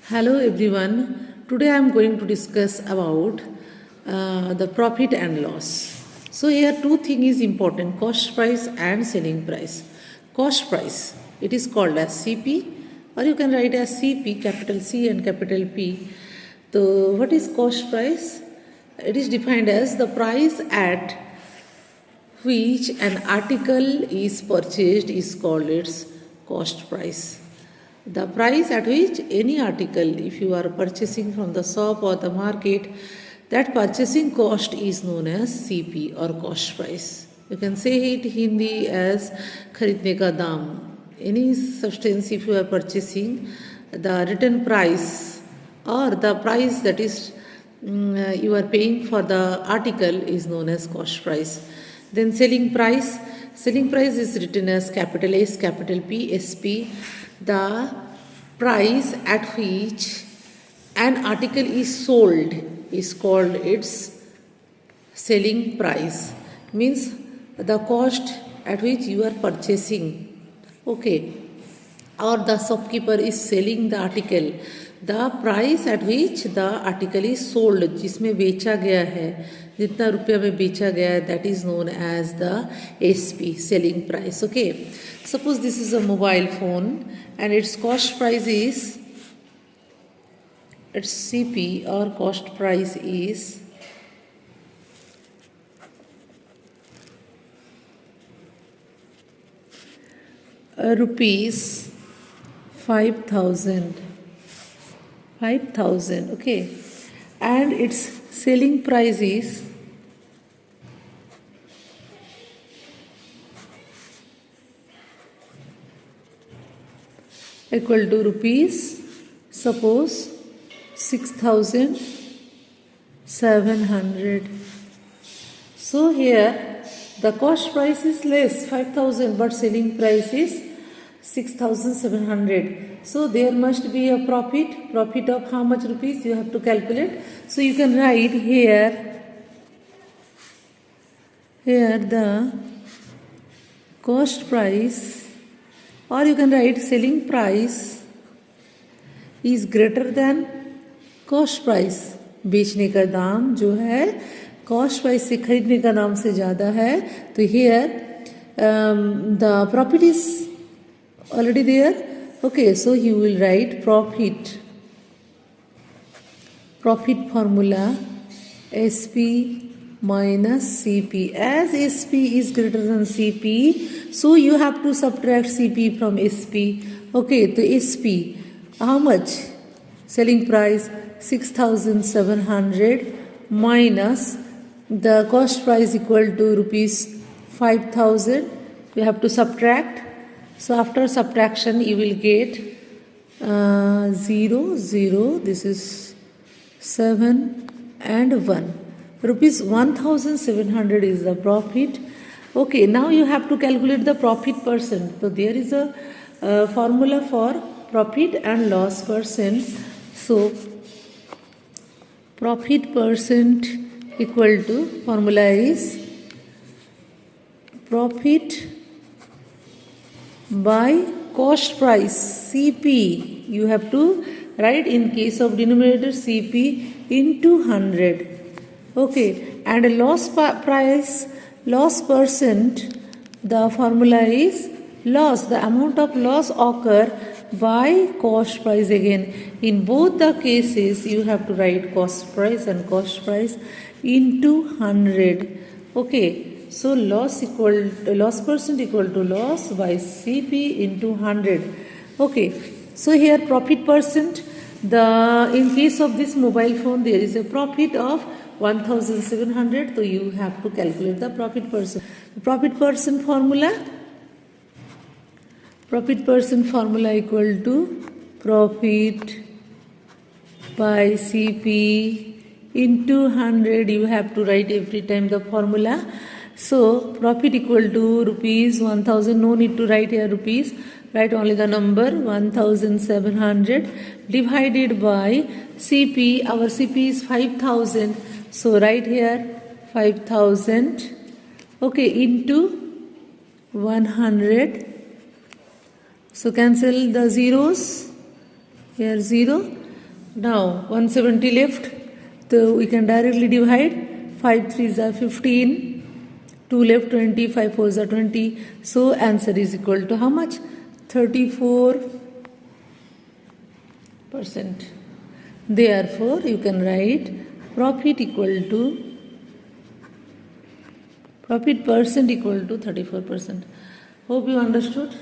Hello everyone. Today I am going to discuss about the profit and loss. So here two things is important: cost price and selling price. Cost price, it is called as CP, or you can write as CP, capital C and capital P. So what is cost price? It is defined as the price at which an article is purchased is called its cost price. The price at which any article, if you are purchasing from the shop or the market, that purchasing cost is known as CP or cost price. You can say it in Hindi as kharidne ka daam. Any substance, if you are purchasing, the written price or the price that is you are paying for the article is known as cost price. Then selling price. Selling price is written as capital S, capital P, SP. The price at which an article is sold is called its selling price. Means the cost at which you are purchasing. Okay. Or the shopkeeper is selling the article. The price at which the article is sold, जिसमें बेचा गया है, जितना रुपया में बेचा गया है, that is known as the SP, selling price. Okay. Suppose this is a mobile phone and its cost price is, its CP or cost price is rupees 5,000. 5,000, okay, and its selling price is equal to rupees, suppose 6,700. So here the cost price is less, 5,000, but selling price is 6,700. So there must be a profit. Profit of how much rupees you have to calculate. So you can write here the cost price, or you can write selling price is greater than cost price. बेचने का दाम जो है cost price से खरीदने का दाम से ज़्यादा है, तो here the profit is already there. Okay, so you will write profit formula SP minus CP. As SP is greater than CP, so you have to subtract CP from SP. Okay, so SP, how much? Selling price 6,700 minus the cost price equal to rupees 5,000. You have to subtract. So after subtraction you will get 0, 0, this is 7 and 1. Rupees 1,700 is the profit. Okay, now you have to calculate the profit percent. So there is a formula for profit and loss percent. So profit percent equal to, formula is profit by cost price, CP. You have to write in case of denominator CP into 100. Okay, and loss price, loss percent, the formula is loss, the amount of loss occur by cost price again. In both the cases you have to write cost price and cost price into 100. Okay. So loss percent equal to loss by CP into 100. Okay. So here profit percent, in case of this mobile phone there is a profit of 1,700. So you have to calculate the profit percent. Profit percent formula equal to profit by CP into 100. You have to write every time the formula. So profit equal to rupees 1,000, no need to write here rupees, write only the number 1,700 divided by CP. Our CP is 5,000, so write here 5,000, okay, into 100. So cancel the zeros, here 0. Now 170 left, so we can directly divide. 5 3s are 15, 2 left 20, 5 4s are 20. So answer is equal to how much? 34%. Therefore you can write profit percent equal to 34%. Hope you understood.